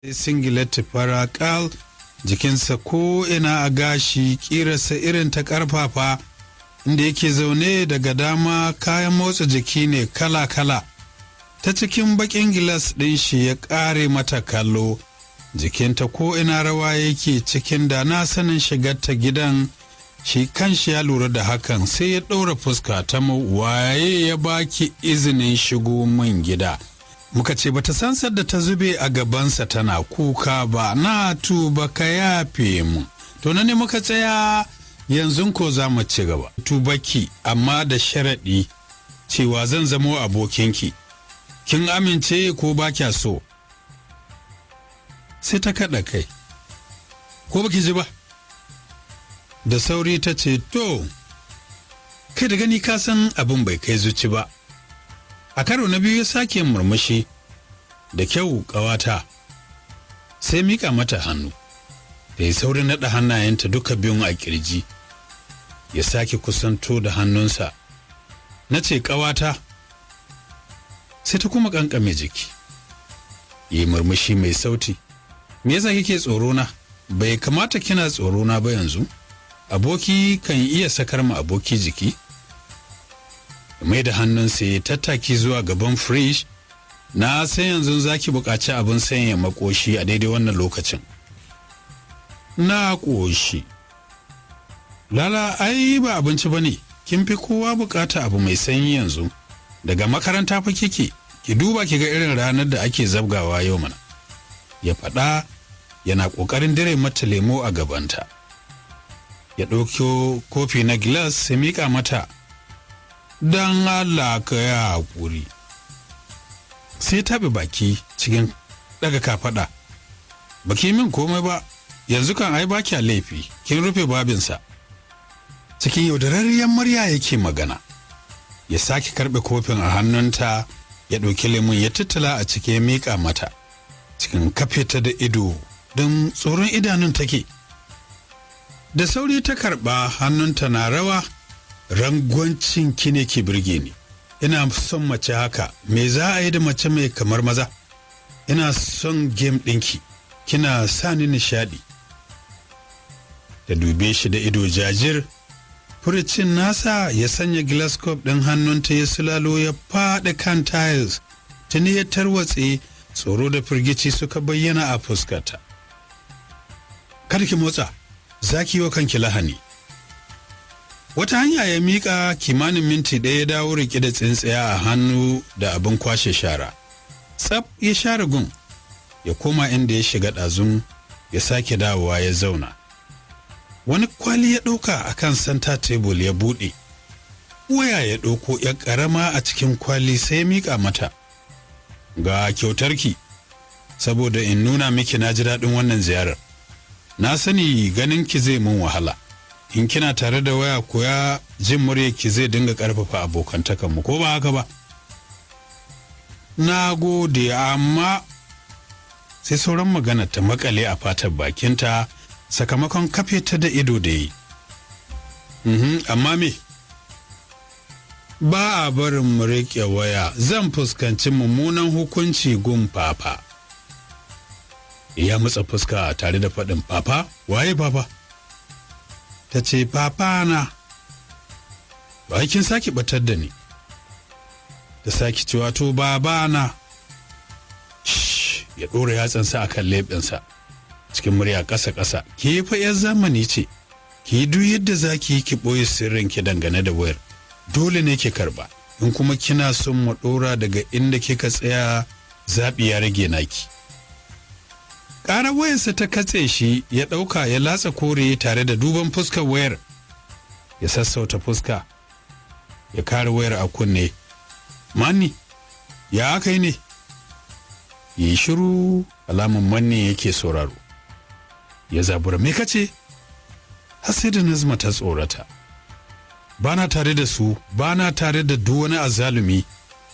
singileti farakal, jikinsa ko ina a gashi, ƙirarsa irin ta ƙarfafa, inda yake zaune daga dama kayan motsa jiki ne kala-kala. Ta cikin baƙin gilas ɗin shi ya ƙare mata kallo, jikinta ko ina rawa yake cikin da na sanin shigarta gidan. Shi kanshi ya lura da hakan sai ya ɗaura fuska ta waye ya baki izinin shigo min gida. Muka ce bata san sadda ta zube a gabansa tana kuka ba, na tuba ka yafe mu. To na ne muka tsaya, yanzu ko za mu ci gaba. Tubaki amma da sharaɗi cewa zan zamo abokinki. Kin amince ko ba kya so? Sai ta kaɗa kai. Ko baki ji ba? Da sauri ta ce, to, kai da gani ka san abin bai kai zuci ba. A karo na biyu ya sake murmushi, da kyau ƙawata, sai mika mata hannu, da ya saurin naɗa hannayenta duka biyun a ƙirji, ya sake kusanto da hannunsa. Na ce, ƙawata, sai ta kuma ƙanƙame jiki. Yi murmushi mai sauti, me yasa kike tsorona? Bai kamata kina tsorona ba yanzu? Aboki kan iya sakar ma aboki jiki? Mai da hannunsa ya tattaki zuwa gaban firish. Na san yanzu zaki buƙaci abin sanya makoshi a daidai wannan lokacin. Na ƙoshi. Lala, ai ba abinci ba ne, kin fi kowa buƙata abu mai sanyi yanzu. Daga makaranta fa kike, ki duba ki ga irin ranar da ake zabgawa yau mana. Ya faɗa yana ƙoƙarin dire mata lemo a gabanta. Ya ɗauki kofi na gilas ya miƙa mata. Don Allah ka yi haƙuri. Sai taɓa baki cikin ɗaga kafaɗa. Baki min komai ba, yanzu kan ai baki a laifi, kin rufe babinsa. Cikin yaudararriyar murya yake magana. Ya sake karɓe kofin a hannunta, ya ɗauki lemun ya tattala a cike miƙa mata. Cikin kafe ta da ido, don tsoron idanun take. Da sauri ta karɓa, hannunta na rawa. Rangwancin ki ne ke birge ni. Ina son mace haka. Me za a yi da mace mai kamar maza? Ina son game ɗinki. Kina sa ni nishaɗi. Da dube shi da ido jajir. Furicin nasa ya sanya glascope ɗin hannunta ya sulalo ya faɗi kan tiles. Tuni ya tarwatse, tsoro da firgici suka bayyana a fuskata. Kada ki motsa. Za ki yi wa kanki lahani. Wata hanya ya miƙa, kimanin minti ɗaya ya dawo riƙe da tsintsiya a hannu da abin kwashe shara. Tsaf ya share gun, ya koma inda ya shiga ɗazun, ya sake dawowa ya zauna. Wani kwali ya ɗauka a kan santa tebul ya buɗe. Waya ya ɗauko ya ƙarama a cikin kwali sai ya miƙa mata. Ga kyautarki, saboda in nuna miki na ji daɗin wannan ziyarar. Na sani ganin ki zai mun wahala. In kina tare da waya koya jin murya ki zai dinga ƙarfafa abokantakanmu, ko ba haka ba? Na gode, amma sai sauran magana ta makale a fatar bakinta sakamakon kafe ta da ido da yi. Amma me? Ba a barin mu riƙe waya, zan fuskanci mummunan hukunci gun papa. Ya matsa fuska tare da faɗin papa, waye papa? Ta ce, papa na. Ba kin sake batar da ni. Ta sake cewa, to baba na. Ya ɗora yatsansa a kan leɓensa cikin murya ƙasa-ƙasa. Ki fa 'yar zamani ce, ki duk yadda za ki yi ki ɓoye sirrin ki dangane da wayar. Dole ne ki karɓa, in kuma kina son mu ɗora daga inda kika tsaya, zaɓi ya rage naki. Ƙarar wayarsa ta katse shi, ya ɗauka ya latsa kore tare da duban fuskar wayar. Ya sassauta fuska, ya kare wayar a kunne. Manni, ya aka yi ne? Yi shiru, alamun manni yake sauraro. Ya zabura, me kace? Har sai da Nazma ta tsorata. Bana tare da su, bana tare da duk wani azzalumi.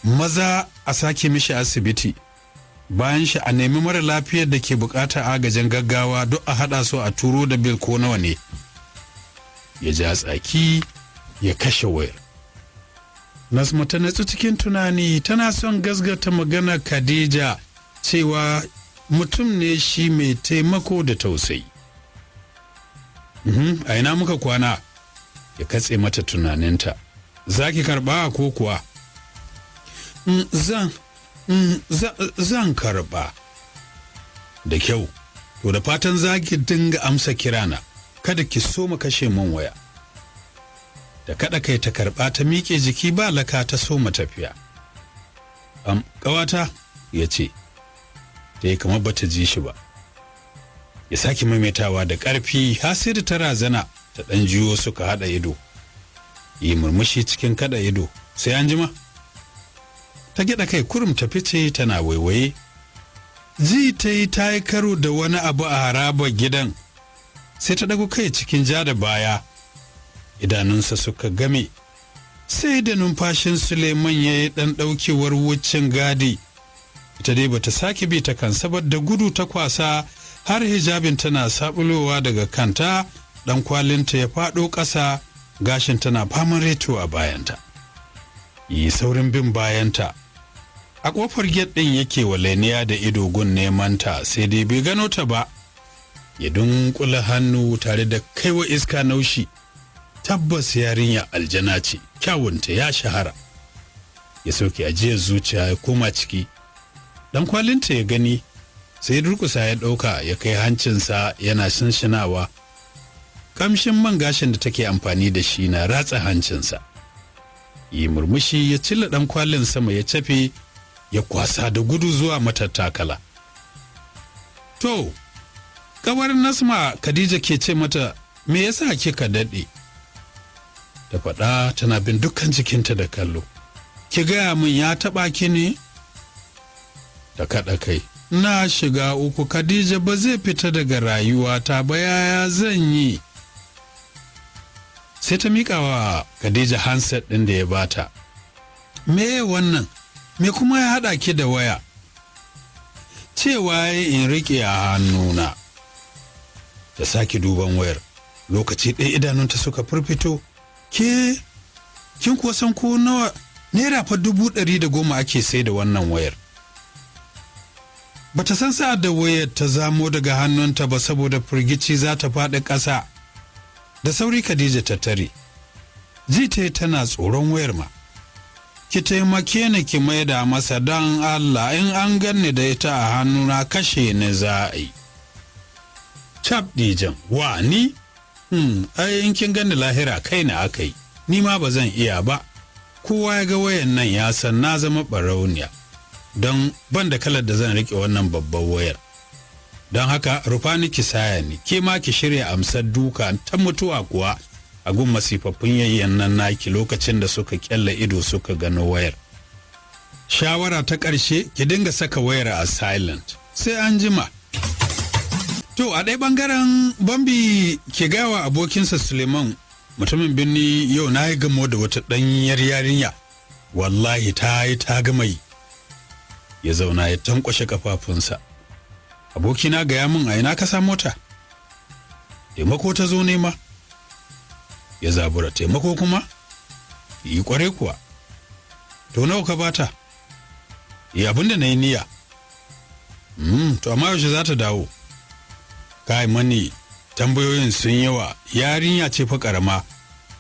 Maza a sake mishi asibiti. Bayan shi a nemi mara lafiyar da ke bukata agajin gaggawa duk a haɗa su a turo da bil ko nawa ne. Ya ja tsaki, ya kashe wayar. Nazma ta natsu cikin tunani, tana son gasgata magana Khadija cewa mutum ne shi mai taimako da tausayi. A ina muka kwana? Ya katse mata tunaninta. Za ki karɓa ko kuwa? Zan karɓa. Da kyau, to da fatan za ki dinga amsa kirana, kada ki so mu kashe mun waya. Da kaɗa kai ta karɓa ta miƙe jiki ba laka ta so mu tafiya. Ƙawata, ya ce, ta yi kamar bata ji shi ba. Ya sake maimaitawa da ƙarfi har sai da ta razana ta ɗan jiyo suka haɗa ido. Yi murmushi cikin kaɗa ido, sai an jima. Ta gyaɗa kai kurum ta fice tana waiwaye. Ji ta yi karo da wani abu a harabar gidan, sai ta ɗago kai cikin ja da baya. Idanunsa suka game, sai da numfashin Suleiman ya yi ɗan ɗaukewar wucin gadi. Ita dai bata sake bi ta kan saboda gudu ta kwasa har hijabin tana sabulowa daga kanta, ɗan kwalinta ya faɗo ƙasa, gashin tana faman reto a bayanta. Yi saurin bin bayanta. A ƙofar get ɗin yake walaniya da ido gun neman ta, sai dai bai gano ta ba. Ya dunkula hannu tare da kaiwa iska naushi. Tabbas yarinya aljana ce, kyawunta ya shahara. Ya sauke ajiyar zuciya ya koma ciki. Dan kwalinta ya gani, sai durkusa ya ɗauka ya kai hancinsa yana shinshinawa. Kamshin man gashin da take amfani da shi na ratsa hancinsa. Yi murmushi ya cilla ɗan kwalin sama ya cafe, ya kwasa da gudu zuwa matattakala. To, kawar Nasma Khadija ke ce mata, me yasa kika daɗe? Ta faɗa tana bin dukkan jikinta da kallo. Ki gaya min ya taɓa ki ne? Ta kaɗa kai. Na shiga uku, Khadija ba zai fita daga rayuwata ba, yaya zan yi? Sai ta miƙa wa Khadija handset ɗin da ya bata. Me wannan? Me kuma ya haɗa ki da waya? Cewa in riƙe a hannuna. Ta sake duban wayar. Lokaci ɗaya idanunta suka firfito. Kin kuwa san ko nawa? Naira fa 110 ake sai da wannan wayar. Bata san sa'ad da wayar ta zamo daga hannunta ba saboda firgici za ta faɗi ƙasa. Da sauri Khadija ta tare. Ji ta tana tsoron wayar ma. Ki taimake ni ki maida masa don Allah, in an ganni da ita a hannuna kashe ni za a yi. Cap dijan, wa ni? Ai in kin ganni lahira kai na aka yi, ni ma ba zan iya ba. Kowa ya ga wayan nan ya san na zama barauniya, don ban da kalar da zan riƙe wannan babban wayar. Don haka rufa ni ki saya ni, ke ma ki shirya amsar duka ta mutuwa kuwa a gun masifaffun yayyan nan naki lokacin da suka kyalla ido suka gano wayar. Shawara ta ƙarshe, ki dinga saka wayar a silent, sai an jima. To a ɗaya ɓangaren Bambi ke gawa abokinsa Suleiman, mutumin birni, yau na yi gamo da wata ɗanyar yarinya, wallahi ta gama yi. Ya zauna ya tankwashe kafafunsa. Abokina gaya min a ina ka sa mota? Taimako ta zo nema. Ya zabura, taimako kuma? Yi kware kuwa. To nawa ka bata? Yi abin da na yi niyya. To amma yaushe za ta dawo? Kai mani tambayoyin sun yawa, yarinya ce fa karama,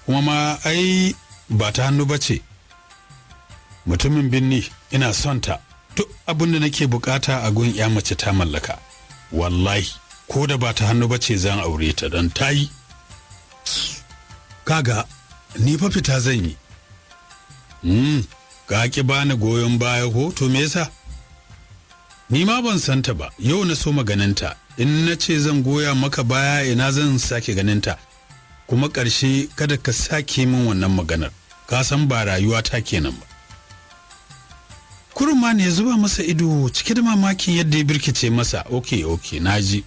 kuma ma ai ba ta hannu ba ce. Mutumin binni ina son ta, duk abin da nake bukata a gun ya mace ta mallaka. Wallahi, ko da ba ta hannu ba ce zan aure ta don ta yi. Kaga, ni fa fita zan yi. Ka ki bani goyon baya ko to me yasa? Ni ma ban santa ba, yau na so maganinta. In na ce zan goya maka baya ina zan sake ganinta, kuma ƙarshe kada ka sake min wannan maganar, ka san ba rayuwa ta kenan ba. Kurma ne ya zuba masa ido cike da mamakin yadda ya birkice masa. Ok, naji.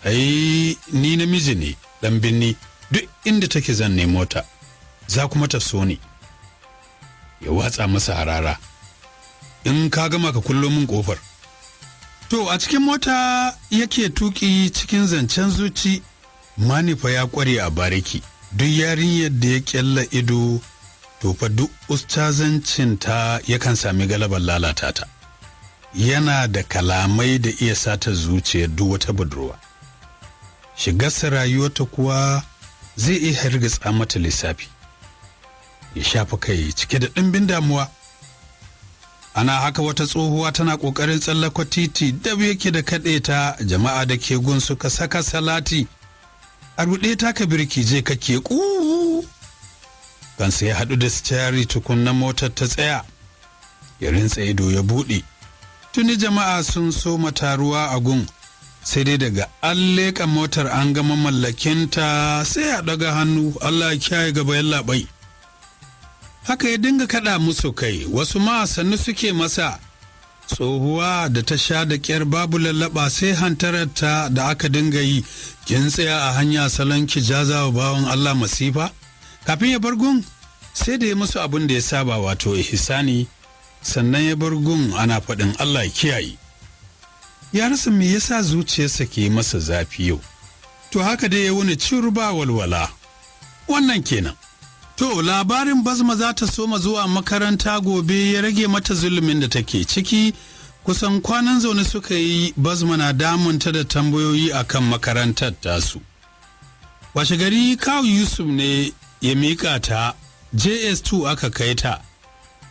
Ai, ni namiji ne, ɗan binni, duk inda take zan nemo ta, za kuma ta so ni. Ya watsa masa harara. In ka gama ka kullo min ƙofar. To a cikin mota yake tuki cikin zancen zuci, Manifa ya kware a bariki, duk yarinyar da ya kyalla ido, to fa duk ustazancin ta yakan sami galabar lalata ta. yana da kalamai da iya sata zuciyar duk wata budurwa. Shigarsa rayuwarta kuwa zai iya hargitsa mata lissafi. Ya shafa kai cike da ɗimbin damuwa. Ana haka wata tsohuwa tana ƙoƙarin tsallaka titi dab yake da kaɗe ta, jama'a da ke gun suka saka salati. A ruɗe ta ka birki je kake ƙuhu. Kansa ya haɗu da stiyari tukunna motar ta tsaya. Ya rintsa ido ya buɗe. Tuni jama'a sun so taruwa a gun. Sai dai daga an leƙa motar an gama mallakinta sai a ɗaga hannu, Allah ya kiyaye gaba yallaɓai. Haka ya dinga kaɗa musu kai, wasu ma sannu suke masa. Tsohuwa da ta sha da ƙyar babu lallaɓa sai hantararta da aka dinga yi, kin tsaya a hanya salon ki jaza wa bawan Allah masifa. Kafin ya bar gun sai da ya musu abin da ya saba wato ihsani, sannan ya bar gun ana faɗin Allah ya kiyaye. Ya rasa me yasa zuciyarsa ke masa zafi yau. To haka dai ya wuni cirba walwala. Wannan kenan. To labarin Bazma za ta soma zuwa makaranta gobe ya rage mata zulumin da take ciki. Kusan kwanan zaune suka yi, Bazma na damunta da tambayoyi akan makarantar tasu. Washe gari kawu Yusuf ne ya miƙa ta, JS2 aka kai ta.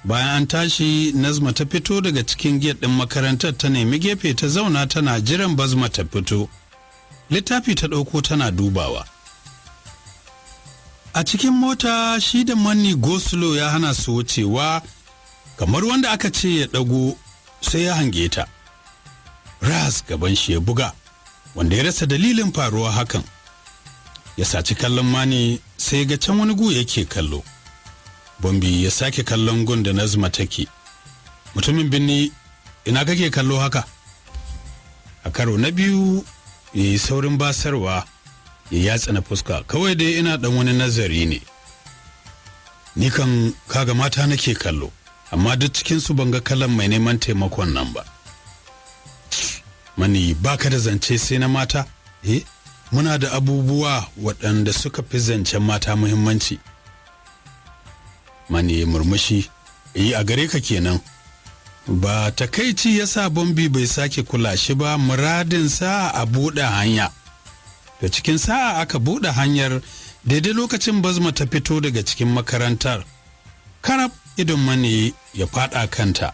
Bayan an tashi, Nazma ta fito daga cikin gate ɗin makarantar ta nemi gefe ta zauna tana jiran Bazma ta fito. Littafi ta ɗauko tana dubawa. A cikin mota shi da Manni Goslo ya hana su wucewa, kamar wanda aka ce ya ɗago sai ya hange ta. Ras gaban shi ya buga, wanda ya rasa dalilin faruwa hakan. Ya saci kallon Mani sai ga can wani gu yake kallo. Bombi ya sake kallon gun da Nazma take. Mutumin binni, ina kake kallo haka? A karo na biyu ya yi saurin basarwa, ya yatsa na fuska, kawai dai ina dan wani nazari ne. Ni kan kaga mata nake kallo, amma duk cikinsu ban ga kallon mai neman taimakon nan ba. Mani baka da zance sai na mata? Muna da abubuwa waɗanda suka fi zancen mata muhimmanci. Mani murmushi, a gare ka kenan. Ba takaici yasa Bombi bai sake kula shi ba, muradinsa a buɗe hanya. Da cikin sa'a aka buɗe hanyar daidai lokacin Bazma ta fito daga cikin makarantar. Karab idon Mani ya faɗa kanta.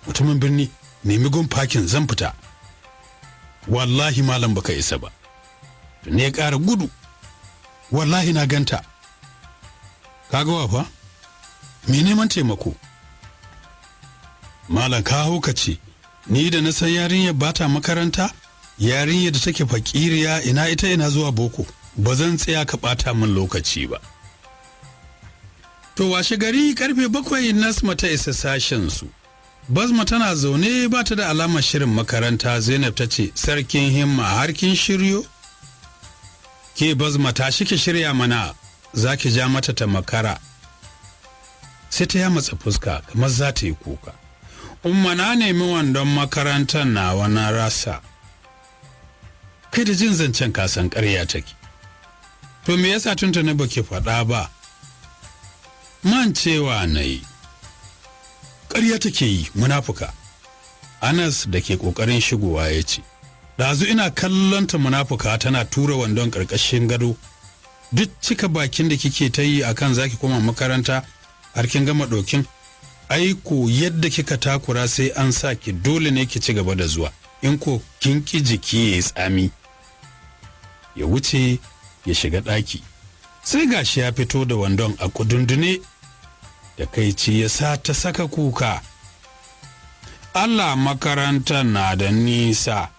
Mutumin birni, nemi gun fakin zan fita. Wallahi malam baka isa ba. Ne ya ƙara gudu. Wallahi na ganta. Kaga wafa? Me neman taimako? Malam ka haukace, ni da na san yarinyar bata makaranta, yarinyar da take fakiriya, ina ita ina zuwa boko, ba zan tsaya ka bata min lokaci ba. To washe gari karfe 7 Nasma ta isa sashen su. Bazma tana zaune ba ta da alamar shirin makaranta. Zainab ta ce, sarkin himma har kin shiryo? Ke Bazma ta shike shirya mana, za ki ja mata ta makara. Sai ta ya matsa fuska kamar za ta yi kuka. Umma na nemi wandon makarantar nawa na rasa. Kai da jin zancen kasan ƙarya take. To me yasa tuntuni baki faɗa ba? Man cewa na yi. Ƙarya take yi, munafuka. Anas da ke ƙoƙarin shigowa ya ce, ɗazu ina kallonta munafuka tana tura wandon ƙarƙashin gado. Duk cika bakin da kike ta yi akan zaki koma makaranta har kin gama ɗokin. Aiko yadda kika takura sai an sa ki, dole ne ki ci gaba da zuwa. In ko kin ki jiki ya yi tsami. Ya wuce ya shiga ɗaki. Sai gashi ya fito da wandon a kudundune. Da kai ci ya sa ta saka kuka. Allah makarantar na da nisa.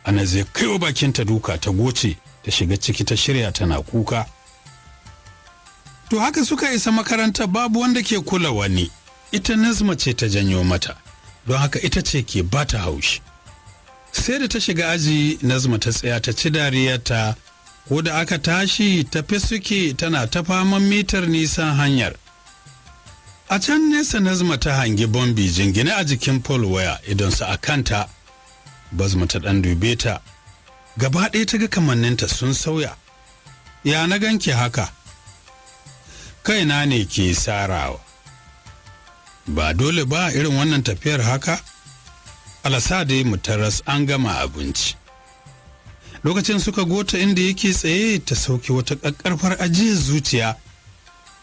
Ana zai kaiwa bakinta duka ta goce ta shiga ciki ta shirya tana kuka. To haka suka isa makaranta babu wanda ke kula wani. Ita Nazma ce ta janyo mata, don haka ita ce ke bata haushi. Sai da ta shiga aji Nazma ta tsaya ta ci dariyarta, ko da aka tashi tafi suke tana ta faman mitar nisan hanyar. A can nesa Nazma ta hangi Bombi jingine a jikin pole waya idonsa a kanta. Bazma ta ɗan dube ta, gaba ɗaya ta ga kamanninta sun sauya. Ya na ganki haka? Kaina ne ke sarawa. ba dole ba irin wannan tafiyar haka? Alasa dai mu taras an gama abinci. Lokacin suka gota inda yake tsaye ta sauke wata ƙaƙƙarfar ajiyar zuciya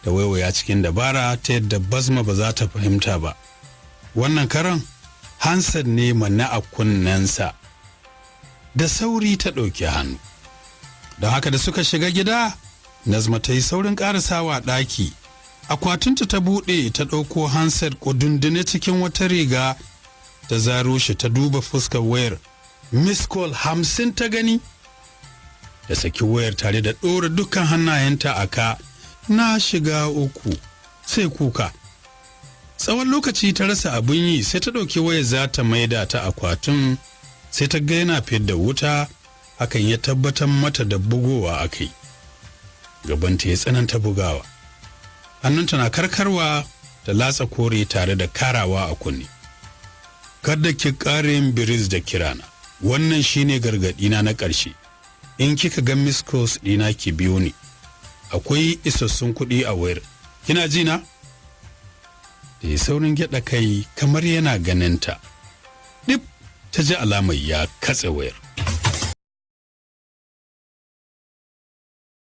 da waiwaya cikin dabara ta yadda Basma ba za ta fahimta ba. Wannan karan Hansat ne manne a kunnensa. Da sauri ta ɗauki hannu. Don haka da suka shiga gida, Nazma ta yi saurin ƙarasawa ɗaki. Akwatinta ta buɗe ta ɗauko Hansat ƙudundune cikin wata riga ta zaro shi ta duba fuskar wayar. Miss call 50 ta gani. Da saki wayar tare da ɗora dukkan hannayenta a ka. Na shiga uku sai kuka. Tsawon lokaci ta rasa abin yi sai ta ɗauki wayar za ta maida ta akwatin sai ta ga yana fidda wuta, hakan ya tabbatar mata da bugowa akai. Gabanta ya tsananta bugawa. Hannunta na karkarwa da latsa kore tare da karawa a kunne. Kada ki ƙara yin biris da kirana. Wannan shine gargaɗina na ƙarshe. In kika ga miss calls ɗina ki biyo ni. Akwai isassun kuɗi a wayar. Kina ji na? Da ya saurin gyaɗa kai kamar yana ganinta. Dip ta ji alamar ya katse wayar.